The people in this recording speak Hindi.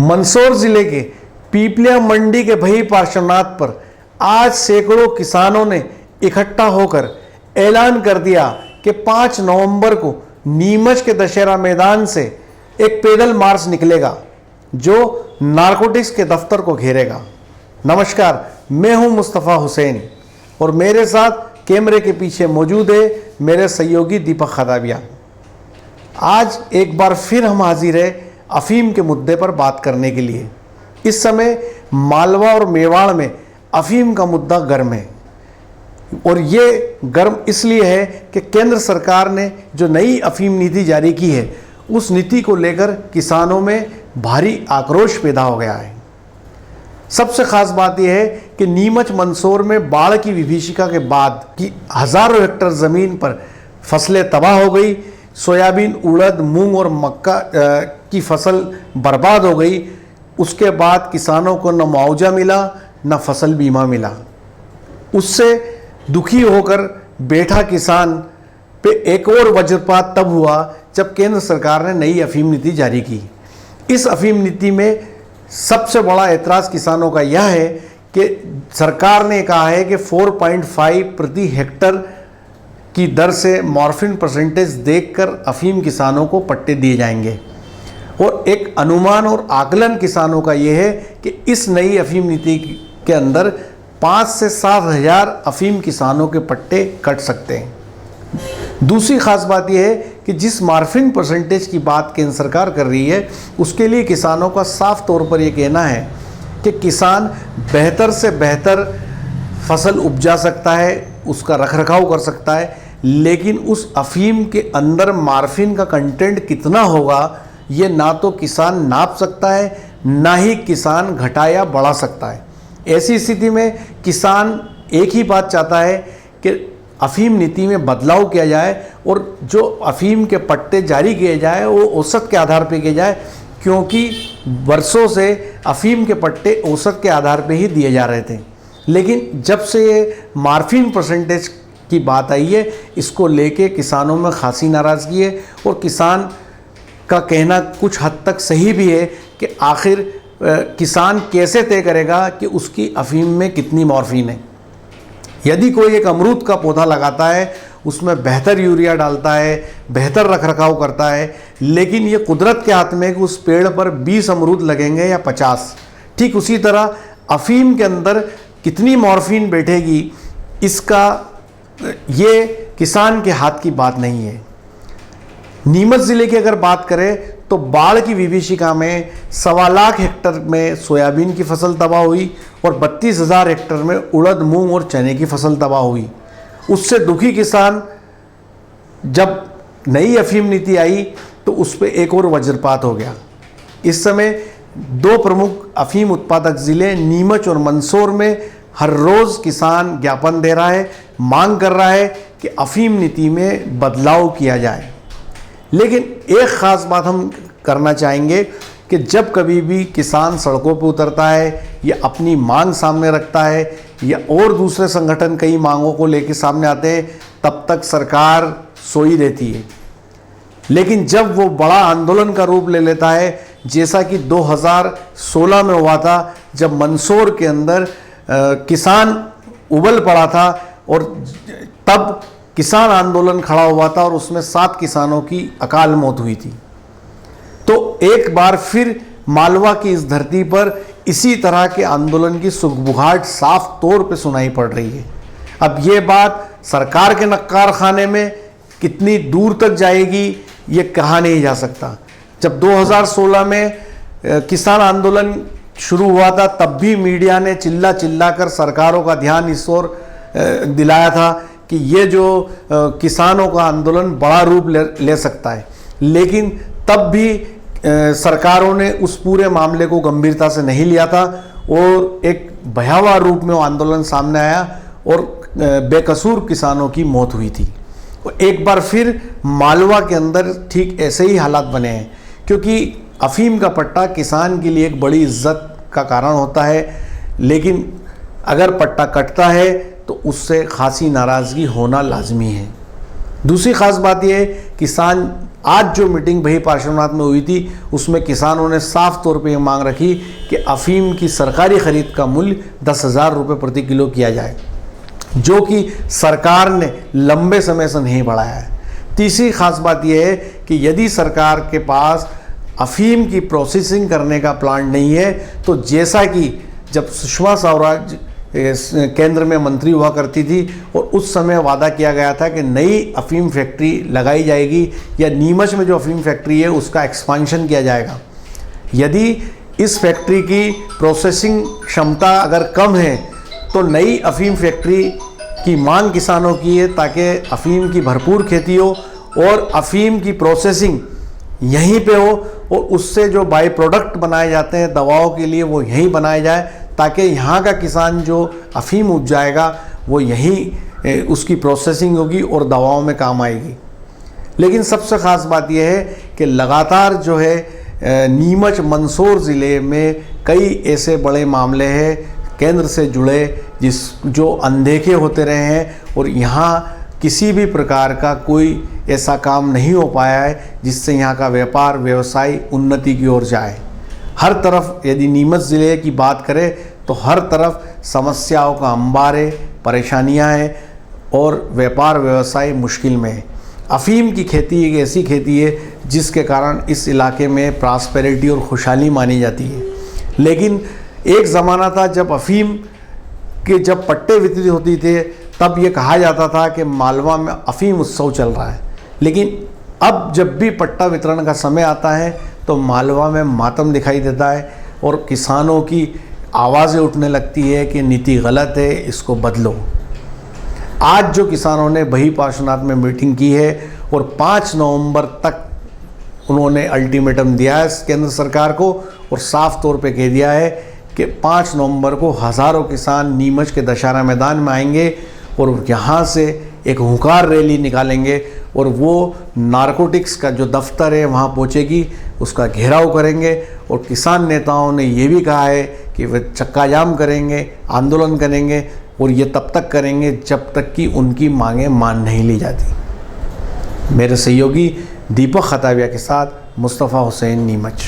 मंदसौर जिले के पीपलिया मंडी के भई पार्श्वनाथ पर आज सैकड़ों किसानों ने इकट्ठा होकर ऐलान कर दिया कि 5 नवंबर को नीमच के दशहरा मैदान से एक पैदल मार्च निकलेगा जो नारकोटिक्स के दफ्तर को घेरेगा। नमस्कार, मैं हूं मुस्तफ़ा हुसैन और मेरे साथ कैमरे के पीछे मौजूद है मेरे सहयोगी दीपक खदाबिया। आज एक बार फिर हम हाजिर हैं अफीम के मुद्दे पर बात करने के लिए। इस समय मालवा और मेवाड़ में अफीम का मुद्दा गर्म है और ये गर्म इसलिए है कि केंद्र सरकार ने जो नई अफीम नीति जारी की है उस नीति को लेकर किसानों में भारी आक्रोश पैदा हो गया है। सबसे खास बात यह है कि नीमच मंदसौर में बाढ़ की विभीषिका के बाद की हजारों हेक्टेयर ज़मीन पर फसलें तबाह हो गई। सोयाबीन, उड़द, मूंग और मक्का की फसल बर्बाद हो गई। उसके बाद किसानों को न मुआवजा मिला न फसल बीमा मिला। उससे दुखी होकर बैठा किसान पे एक और वज्रपात तब हुआ जब केंद्र सरकार ने नई अफीम नीति जारी की। इस अफीम नीति में सबसे बड़ा ऐतराज़ किसानों का यह है कि सरकार ने कहा है कि 4.5 प्रति हेक्टर की दर से मॉर्फिन परसेंटेज देखकर अफीम किसानों को पट्टे दिए जाएंगे और एक अनुमान और आकलन किसानों का यह है कि इस नई अफीम नीति के अंदर 5 से 7 हज़ार अफीम किसानों के पट्टे कट सकते हैं। दूसरी खास बात यह है कि जिस मॉर्फिन परसेंटेज की बात केंद्र सरकार कर रही है उसके लिए किसानों का साफ तौर पर यह कहना है कि किसान बेहतर से बेहतर फसल उपजा सकता है, उसका रखरखाव कर सकता है, लेकिन उस अफीम के अंदर मॉर्फिन का कंटेंट कितना होगा ये ना तो किसान नाप सकता है ना ही किसान घटा या बढ़ा सकता है। ऐसी स्थिति में किसान एक ही बात चाहता है कि अफीम नीति में बदलाव किया जाए और जो अफीम के पट्टे जारी किए जाए वो औसत के आधार पर किए जाए, क्योंकि वर्षों से अफीम के पट्टे औसत के आधार पर ही दिए जा रहे थे। लेकिन जब से ये मॉर्फिन परसेंटेज की बात आई है इसको लेके किसानों में खासी नाराज़गी है और किसान का कहना कुछ हद तक सही भी है कि आखिर किसान कैसे तय करेगा कि उसकी अफीम में कितनी मॉर्फिन है। यदि कोई एक अमरूद का पौधा लगाता है उसमें बेहतर यूरिया डालता है, बेहतर रखरखाव करता है, लेकिन ये कुदरत के हाथ में है कि उस पेड़ पर 20 अमरूद लगेंगे या 50। ठीक उसी तरह अफीम के अंदर कितनी मॉर्फिन बैठेगी इसका ये किसान के हाथ की बात नहीं है। नीमच ज़िले की अगर बात करें तो बाढ़ की विभीषिका में 1.25 लाख हेक्टेयर में सोयाबीन की फसल तबाह हुई और 32,000 हेक्टेयर में उड़द, मूंग और चने की फसल तबाह हुई। उससे दुखी किसान जब नई अफीम नीति आई तो उस पर एक और वज्रपात हो गया। इस समय 2 प्रमुख अफीम उत्पादक ज़िले नीमच और मंदसौर में हर रोज़ किसान ज्ञापन दे रहा है, मांग कर रहा है कि अफीम नीति में बदलाव किया जाए। लेकिन एक ख़ास बात हम करना चाहेंगे कि जब कभी भी किसान सड़कों पर उतरता है या अपनी मांग सामने रखता है या और दूसरे संगठन कई मांगों को लेकर सामने आते हैं तब तक सरकार सोई रहती है। लेकिन जब वो बड़ा आंदोलन का रूप ले लेता है जैसा कि 2016 में हुआ था जब मंदसौर के अंदर किसान उबल पड़ा था और तब किसान आंदोलन खड़ा हुआ था और उसमें 7 किसानों की अकाल मौत हुई थी, तो एक बार फिर मालवा की इस धरती पर इसी तरह के आंदोलन की सुगबुगाहट साफ तौर पे सुनाई पड़ रही है। अब ये बात सरकार के नक्कार खाने में कितनी दूर तक जाएगी ये कहा नहीं जा सकता। जब 2016 में किसान आंदोलन शुरू हुआ था तब भी मीडिया ने चिल्ला चिल्ला कर सरकारों का ध्यान इस ओर दिलाया था कि ये जो किसानों का आंदोलन बड़ा रूप ले सकता है, लेकिन तब भी सरकारों ने उस पूरे मामले को गंभीरता से नहीं लिया था और एक भयावह रूप में वो आंदोलन सामने आया और बेकसूर किसानों की मौत हुई थी। और एक बार फिर मालवा के अंदर ठीक ऐसे ही हालात बने हैं, क्योंकि अफीम का पट्टा किसान के लिए एक बड़ी इज्जत का कारण होता है, लेकिन अगर पट्टा कटता है तो उससे खासी नाराज़गी होना लाजमी है। दूसरी ख़ास बात यह है किसान आज जो मीटिंग भई पार्श्वनाथ में हुई थी उसमें किसानों ने साफ तौर पे ये मांग रखी कि अफीम की सरकारी खरीद का मूल्य 10,000 रुपये प्रति किलो किया जाए, जो कि सरकार ने लंबे समय से नहीं बढ़ाया है। तीसरी खास बात यह है कि यदि सरकार के पास अफीम की प्रोसेसिंग करने का प्लान नहीं है तो जैसा कि जब सुषमा स्वराज केंद्र में मंत्री हुआ करती थी और उस समय वादा किया गया था कि नई अफीम फैक्ट्री लगाई जाएगी या नीमच में जो अफीम फैक्ट्री है उसका एक्सपांशन किया जाएगा। यदि इस फैक्ट्री की प्रोसेसिंग क्षमता अगर कम है तो नई अफीम फैक्ट्री की मांग किसानों की है ताकि अफीम की भरपूर खेती हो और अफीम की प्रोसेसिंग यहीं पे हो और उससे जो बाई प्रोडक्ट बनाए जाते हैं दवाओं के लिए वो यहीं बनाए जाए ताकि यहाँ का किसान जो अफीम उपजाएगा वो यहीं उसकी प्रोसेसिंग होगी और दवाओं में काम आएगी। लेकिन सबसे ख़ास बात यह है कि लगातार जो है नीमच मंदसौर ज़िले में कई ऐसे बड़े मामले हैं केंद्र से जुड़े जो अनदेखे होते रहे हैं और यहाँ किसी भी प्रकार का कोई ऐसा काम नहीं हो पाया है जिससे यहाँ का व्यापार व्यवसाय उन्नति की ओर जाए। हर तरफ यदि नीमच ज़िले की बात करें तो हर तरफ समस्याओं का अंबार है, परेशानियाँ हैं और व्यापार व्यवसाय मुश्किल में है। अफीम की खेती एक ऐसी खेती है जिसके कारण इस इलाके में प्रॉस्पेरिटी और खुशहाली मानी जाती है। लेकिन एक ज़माना था जब अफीम के जब पट्टे वितरित होती थे तब ये कहा जाता था कि मालवा में अफीम उत्सव चल रहा है, लेकिन अब जब भी पट्टा वितरण का समय आता है तो मालवा में मातम दिखाई देता है और किसानों की आवाज़ें उठने लगती है कि नीति गलत है, इसको बदलो। आज जो किसानों ने भई पार्श्वनाथ में मीटिंग की है और 5 नवंबर तक उन्होंने अल्टीमेटम दिया है केंद्र सरकार को और साफ तौर पे कह दिया है कि 5 नवंबर को हज़ारों किसान नीमच के दशहरा मैदान में आएंगे और यहाँ से एक हुंकार रैली निकालेंगे और वो नारकोटिक्स का जो दफ्तर है वहाँ पहुँचेगी, उसका घेराव करेंगे और किसान नेताओं ने ये भी कहा है कि वे चक्का जाम करेंगे, आंदोलन करेंगे और ये तब तक करेंगे जब तक कि उनकी मांगें मान नहीं ली जाती। मेरे सहयोगी दीपक खताविया के साथ मुस्तफ़ा हुसैन, नीमच।